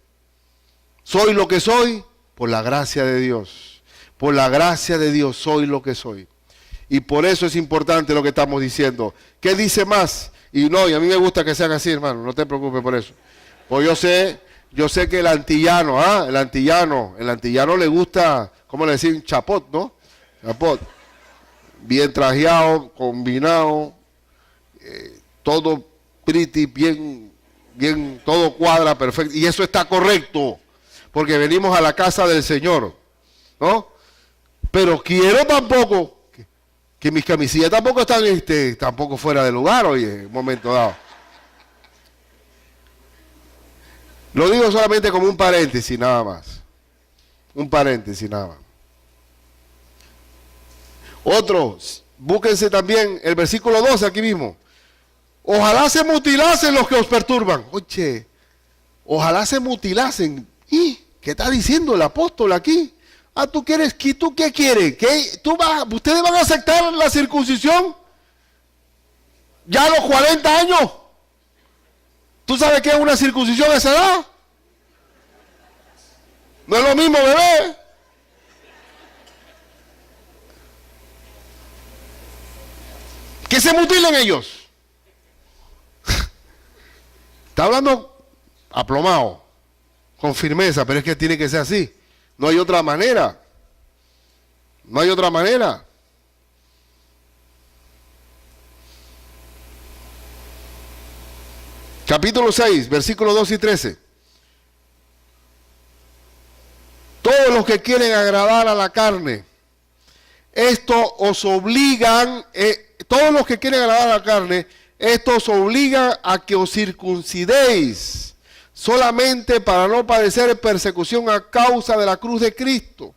Soy lo que soy por la gracia de Dios. Por la gracia de Dios soy lo que soy. Y por eso es importante lo que estamos diciendo. ¿Qué dice más? Y no, y a mí me gusta que sean así, hermano, no te preocupes por eso. Pues yo sé que el antillano le gusta, ¿cómo le decían? Chapot, ¿no? Chapot. Bien trajeado, combinado, todo pretty, bien, todo cuadra, perfecto. Y eso está correcto, porque venimos a la casa del Señor, ¿no? Pero quiero tampoco que mis camisillas tampoco están tampoco fuera de lugar, oye, en un momento dado. Lo digo solamente como un paréntesis nada más. Un paréntesis nada más. Otros, búsquense también el versículo 12 aquí mismo. Ojalá se mutilasen los que os perturban. Oye, ojalá se mutilasen. ¿Y qué está diciendo el apóstol aquí? Ah, ¿tú qué quieres? ¿Ustedes van a aceptar la circuncisión? ¿Ya a los 40 años? ¿Tú sabes qué es una circuncisión a esa edad? No es lo mismo, bebé. Que se mutilen ellos. Está hablando aplomado, con firmeza, pero es que tiene que ser así. No hay otra manera. No hay otra manera. Capítulo 6, versículos 2 y 13. Todos los que quieren agradar a la carne, esto os obligan, todos los que quieren agradar a la carne, esto os obliga a que os circuncidéis, solamente para no padecer persecución a causa de la cruz de Cristo.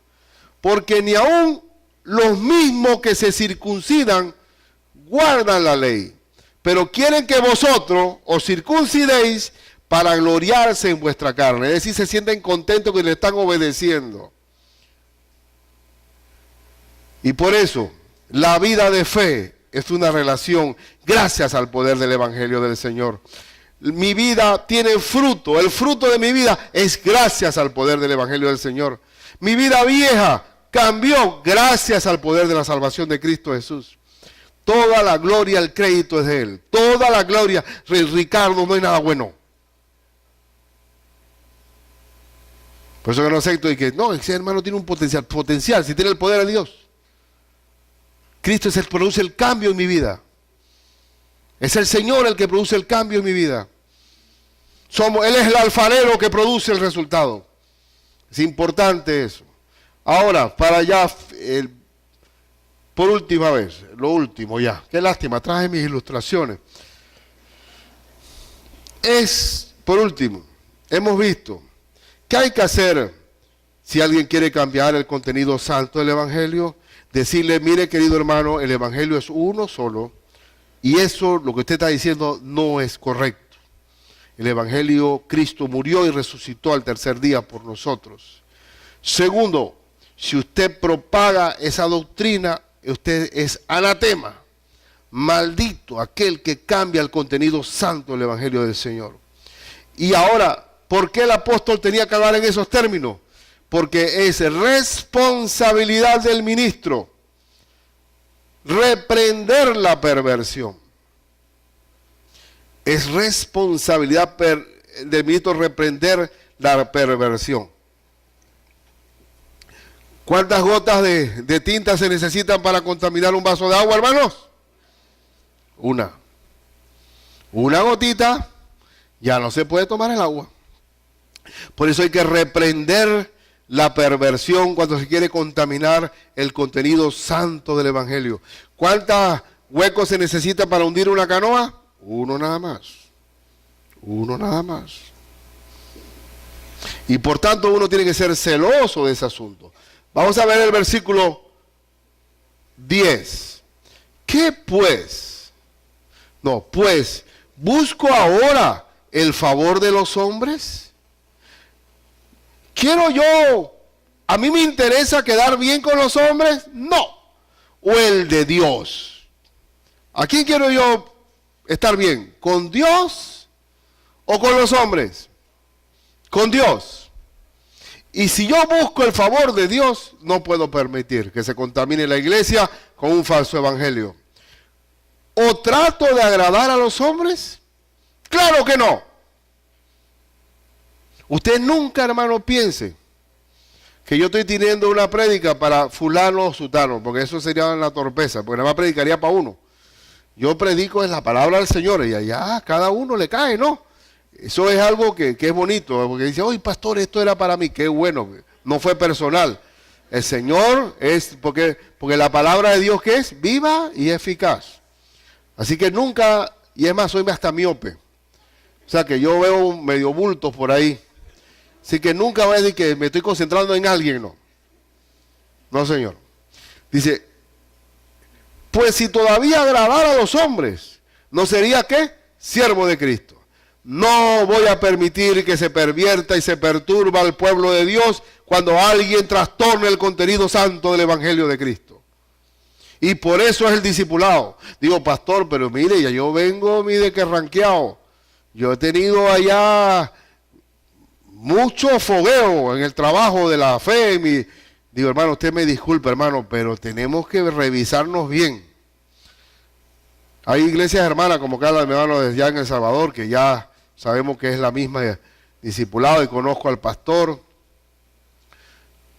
Porque ni aun los mismos que se circuncidan guardan la ley, pero quieren que vosotros os circuncidéis para gloriarse en vuestra carne. Es decir, se sienten contentos que le están obedeciendo. Y por eso, la vida de fe es una relación gracias al poder del Evangelio del Señor. Mi vida tiene fruto, el fruto de mi vida es gracias al poder del Evangelio del Señor. Mi vida vieja cambió gracias al poder de la salvación de Cristo Jesús. Toda la gloria, el crédito es de Él. Toda la gloria, Ricardo, no hay nada bueno. Por eso que no acepto y que, no, ese hermano tiene un potencial, si tiene el poder de Dios. Cristo es el que produce el cambio en mi vida. Es el Señor el que produce el cambio en mi vida. Él es el alfarero que produce el resultado. Es importante eso. Ahora, para ya, por última vez, lo último ya. Qué lástima, traje mis ilustraciones. Por último, hemos visto, ¿qué hay que hacer si alguien quiere cambiar el contenido santo del Evangelio? Decirle, mire querido hermano, el Evangelio es uno solo y eso, lo que usted está diciendo, no es correcto. El Evangelio, Cristo murió y resucitó al tercer día por nosotros. Segundo, si usted propaga esa doctrina, usted es anatema, maldito aquel que cambia el contenido santo del Evangelio del Señor. Y ahora, ¿por qué el apóstol tenía que hablar en esos términos? Porque es responsabilidad del ministro reprender la perversión. Es responsabilidad del ministro reprender la perversión. ¿Cuántas gotas de tinta se necesitan para contaminar un vaso de agua, hermanos? Una. Una gotita, ya no se puede tomar el agua. Por eso hay que reprender la perversión cuando se quiere contaminar el contenido santo del Evangelio. ¿Cuántos huecos se necesita para hundir una canoa? Uno nada más. Uno nada más. Y por tanto uno tiene que ser celoso de ese asunto. Vamos a ver el versículo 10. ¿Qué pues No, pues, ¿busco ahora el favor de los hombres? ¿A mí me interesa quedar bien con los hombres? No. O el de Dios. ¿A quién quiero yo estar bien? ¿Con Dios o con los hombres? Con Dios. Y si yo busco el favor de Dios, no puedo permitir que se contamine la iglesia con un falso evangelio. ¿O trato de agradar a los hombres? Claro que no. Usted nunca, hermano, piense que yo estoy teniendo una prédica para fulano o sutano, porque eso sería una torpeza, porque nada más predicaría para uno. Yo predico en la palabra del Señor y allá cada uno le cae, ¿no? Eso es algo que es bonito, porque dice, oye, pastor, esto era para mí, qué bueno, no fue personal. El Señor es, porque la palabra de Dios, ¿qué es? Viva y eficaz. Así que nunca, y es más, soy hasta miope. O sea que yo veo medio bultos por ahí. Así que nunca voy a decir que me estoy concentrando en alguien, no. No, Señor. Dice, pues si todavía agradara a los hombres, ¿no sería qué? Siervo de Cristo. No voy a permitir que se pervierta y se perturba al pueblo de Dios cuando alguien trastorne el contenido santo del Evangelio de Cristo. Y por eso es el discipulado. Digo, pastor, pero mire, ya yo vengo, mire que ranqueado. Yo he tenido allá mucho fogueo en el trabajo de la fe. Digo, hermano, usted me disculpa, hermano, pero tenemos que revisarnos bien. Hay iglesias hermanas, como cada hermano desde allá en El Salvador, que ya sabemos que es la misma discipulado y conozco al pastor.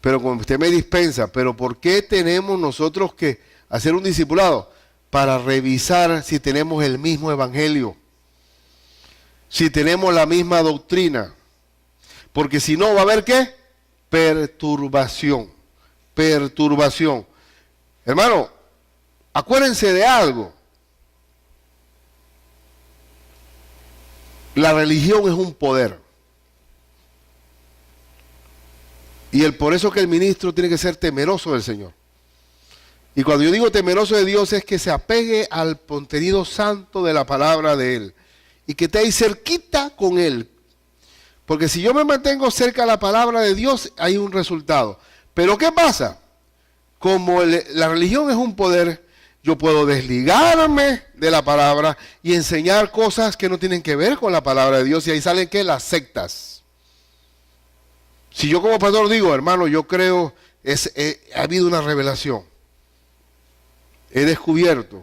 Pero como usted me dispensa, pero ¿por qué tenemos nosotros que hacer un discipulado? Para revisar si tenemos el mismo evangelio, si tenemos la misma doctrina. Porque si no, va a haber ¿qué? Perturbación. Perturbación. Hermano, acuérdense de algo. La religión es un poder. Y por eso que el ministro tiene que ser temeroso del Señor. Y cuando yo digo temeroso de Dios es que se apegue al contenido santo de la palabra de Él. Y que esté ahí cerquita con Él. Porque si yo me mantengo cerca de la palabra de Dios, hay un resultado. Pero ¿qué pasa? Como la religión es un poder, yo puedo desligarme de la palabra y enseñar cosas que no tienen que ver con la palabra de Dios. Y ahí salen ¿qué? Las sectas. Si yo como pastor digo, hermano, yo creo, ha habido una revelación. He descubierto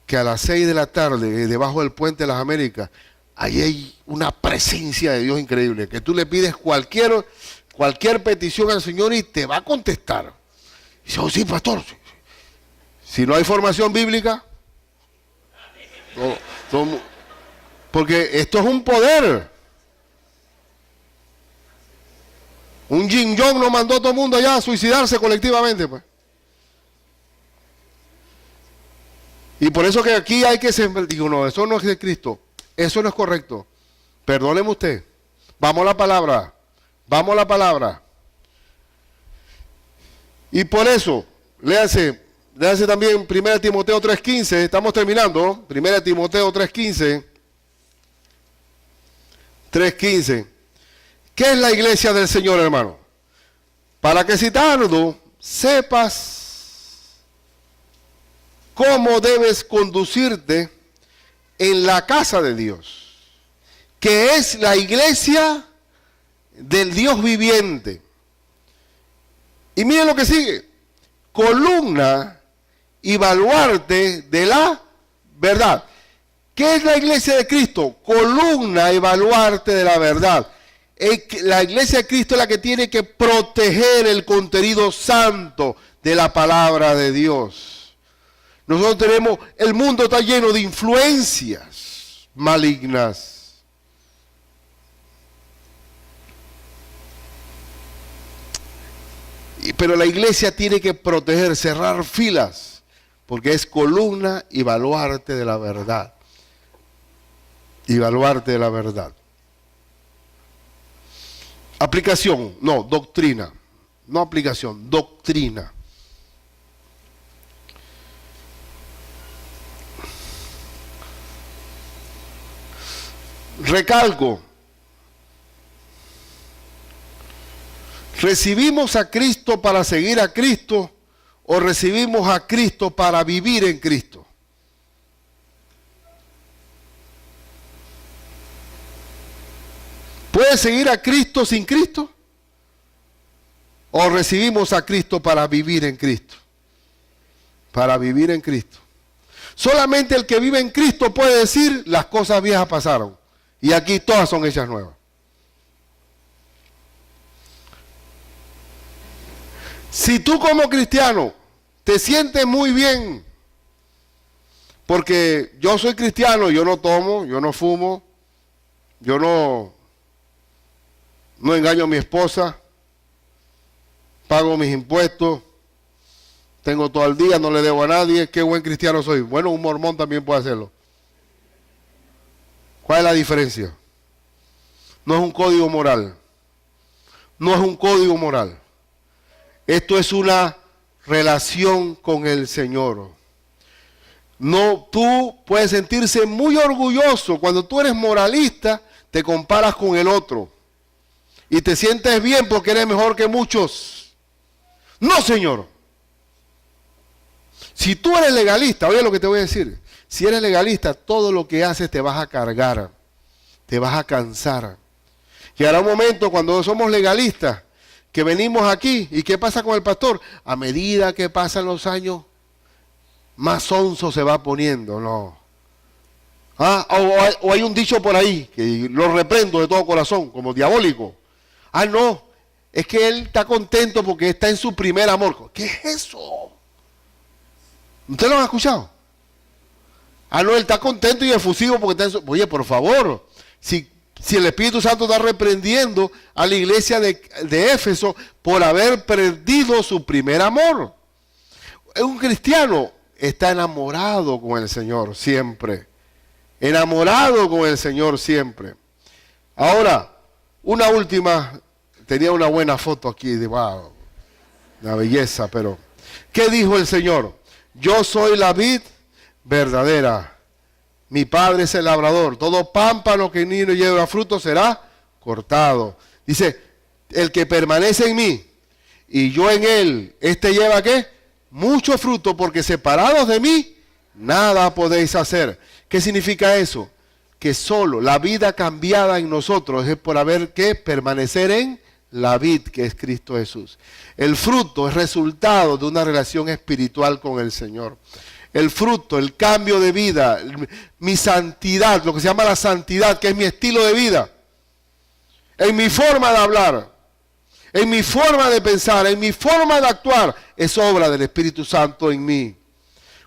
que a las 6 de la tarde, debajo del Puente de las Américas, ahí hay una presencia de Dios increíble, que tú le pides cualquier petición al Señor y te va a contestar. Y dice, oh sí, pastor. Si no hay formación bíblica, porque esto es un poder. Un Jin Jong no mandó a todo el mundo allá a suicidarse colectivamente, pues. Y por eso que aquí hay que ser, digo, no, eso no es de Cristo. Eso no es correcto. Perdóneme usted. Vamos a la palabra. Vamos a la palabra. Y por eso, léase también 1 Timoteo 3:15. Estamos terminando. 1 Timoteo 3:15. 3:15. ¿Qué es la iglesia del Señor, hermano? Para que si tardo sepas cómo debes conducirte en la casa de Dios, que es la iglesia del Dios viviente. Y miren lo que sigue: columna y baluarte de la verdad. ¿Qué es la iglesia de Cristo? Columna y baluarte de la verdad. La iglesia de Cristo es la que tiene que proteger el contenido santo de la palabra de Dios. Nosotros tenemos, el mundo está lleno de influencias malignas. Pero la iglesia tiene que proteger, cerrar filas, porque es columna y baluarte de la verdad. Y baluarte de la verdad. Aplicación, no, doctrina. No aplicación, doctrina. Recalco, ¿recibimos a Cristo para seguir a Cristo o recibimos a Cristo para vivir en Cristo? ¿Puedes seguir a Cristo sin Cristo? ¿O recibimos a Cristo para vivir en Cristo? Para vivir en Cristo. Solamente el que vive en Cristo puede decir, las cosas viejas pasaron y aquí todas son hechas nuevas. Si tú como cristiano te sientes muy bien, porque yo soy cristiano, yo no tomo, yo no fumo, yo no engaño a mi esposa, pago mis impuestos, tengo todo el día, no le debo a nadie, qué buen cristiano soy. Bueno, un mormón también puede hacerlo. ¿Cuál es la diferencia? No es un código moral. No es un código moral. Esto es una relación con el Señor. No, tú puedes sentirse muy orgulloso cuando tú eres moralista, te comparas con el otro y te sientes bien porque eres mejor que muchos. No, Señor. Si tú eres legalista, oye lo que te voy a decir. Si eres legalista, todo lo que haces te vas a cargar, te vas a cansar. Llegará un momento cuando somos legalistas, que venimos aquí, ¿y qué pasa con el pastor? A medida que pasan los años, más sonso se va poniendo, ¿no? O hay un dicho por ahí, que lo reprendo de todo corazón, como diabólico. No, es que él está contento porque está en su primer amor. ¿Qué es eso? ¿Usted lo ha escuchado? No, él está contento y efusivo porque está en su... Oye, por favor, si el Espíritu Santo está reprendiendo a la iglesia de Éfeso por haber perdido su primer amor. Un cristiano está enamorado con el Señor siempre. Enamorado con el Señor siempre. Ahora, una última, tenía una buena foto aquí de wow, una belleza, pero ¿qué dijo el Señor? Yo soy la vid verdadera, mi Padre es el labrador, todo pámpano que ni no lleva fruto será cortado. Dice, el que permanece en mí y yo en él, este lleva ¿qué? Mucho fruto, porque separados de mí, nada podéis hacer. ¿Qué significa eso? Que solo la vida cambiada en nosotros es por haber que permanecer en la vid que es Cristo Jesús. El fruto es resultado de una relación espiritual con el Señor. El fruto, el cambio de vida, mi santidad, lo que se llama la santidad, que es mi estilo de vida. En mi forma de hablar, en mi forma de pensar, en mi forma de actuar, es obra del Espíritu Santo en mí.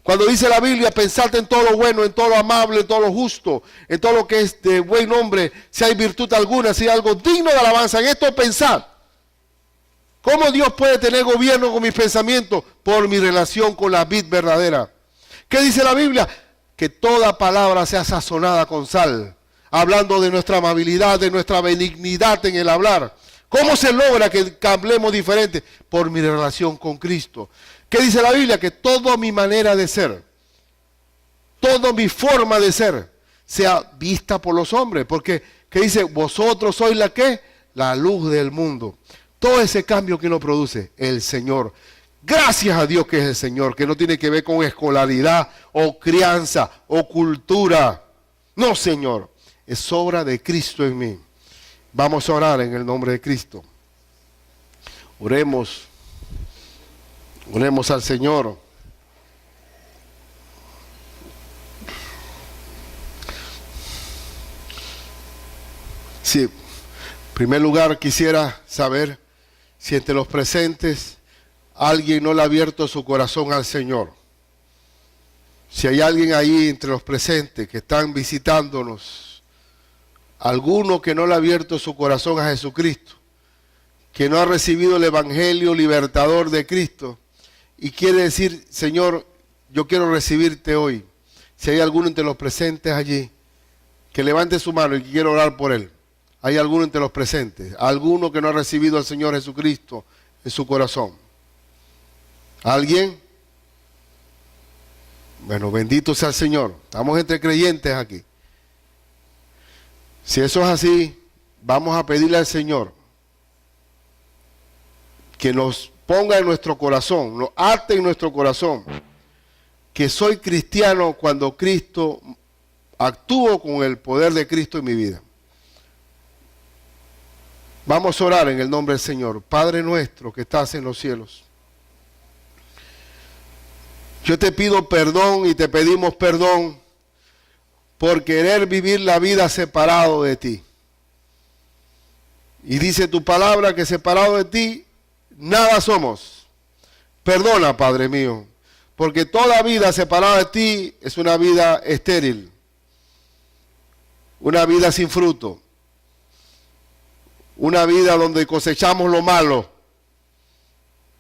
Cuando dice la Biblia, pensad en todo lo bueno, en todo lo amable, en todo lo justo, en todo lo que es de buen nombre, si hay virtud alguna, si hay algo digno de alabanza, en esto pensad. ¿Cómo Dios puede tener gobierno con mis pensamientos? Por mi relación con la vid verdadera. ¿Qué dice la Biblia? Que toda palabra sea sazonada con sal, hablando de nuestra amabilidad, de nuestra benignidad en el hablar. ¿Cómo se logra que hablemos diferente? Por mi relación con Cristo. ¿Qué dice la Biblia? Que toda mi manera de ser, toda mi forma de ser, sea vista por los hombres. Porque, ¿qué dice? Vosotros sois la ¿qué? La luz del mundo. Todo ese cambio que nos produce el Señor. Gracias a Dios que es el Señor, que no tiene que ver con escolaridad o crianza o cultura. No, Señor, es obra de Cristo en mí. Vamos a orar en el nombre de Cristo. Oremos al Señor. Sí, en primer lugar quisiera saber si entre los presentes alguien no le ha abierto su corazón al Señor. Si hay alguien ahí entre los presentes que están visitándonos, alguno que no le ha abierto su corazón a Jesucristo, que no ha recibido el Evangelio libertador de Cristo y quiere decir, Señor, yo quiero recibirte hoy. Si hay alguno entre los presentes allí, que levante su mano y quiero orar por él. Hay alguno entre los presentes, alguno que no ha recibido al Señor Jesucristo en su corazón. ¿Alguien? Bueno, bendito sea el Señor. Estamos entre creyentes aquí. Si eso es así, vamos a pedirle al Señor que nos ponga en nuestro corazón, nos ate en nuestro corazón, que soy cristiano cuando Cristo actúo con el poder de Cristo en mi vida. Vamos a orar en el nombre del Señor. Padre nuestro que estás en los cielos, yo te pido perdón y te pedimos perdón por querer vivir la vida separado de ti. Y dice tu palabra que separado de ti, nada somos. Perdona, Padre mío, porque toda vida separada de ti es una vida estéril, una vida sin fruto, una vida donde cosechamos lo malo,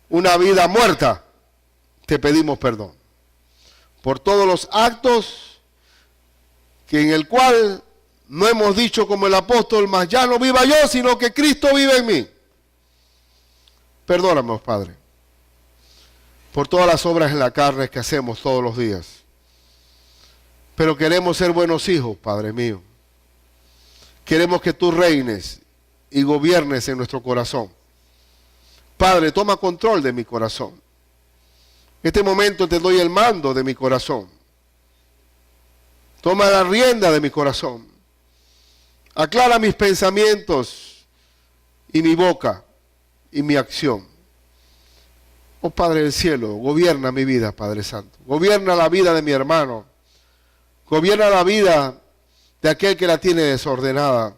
una vida muerta. Te pedimos perdón por todos los actos que en el cual no hemos dicho como el apóstol, mas ya no viva yo, sino que Cristo vive en mí. Perdóname, Padre, por todas las obras en la carne que hacemos todos los días. Pero queremos ser buenos hijos, Padre mío. Queremos que tú reines y gobiernes en nuestro corazón. Padre, toma control de mi corazón. En este momento te doy el mando de mi corazón. Toma la rienda de mi corazón. Aclara mis pensamientos y mi boca y mi acción. Oh Padre del cielo, gobierna mi vida, Padre Santo. Gobierna la vida de mi hermano. Gobierna la vida de aquel que la tiene desordenada.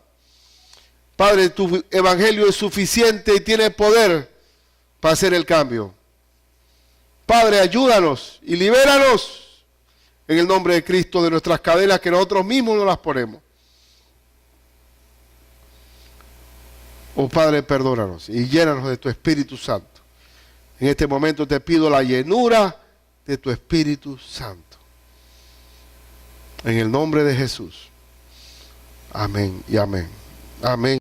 Padre, tu evangelio es suficiente y tiene poder para hacer el cambio. Padre, ayúdanos y libéranos en el nombre de Cristo de nuestras cadenas que nosotros mismos no las ponemos. Oh Padre, perdónanos y llénanos de tu Espíritu Santo. En este momento te pido la llenura de tu Espíritu Santo. En el nombre de Jesús. Amén y amén. Amén.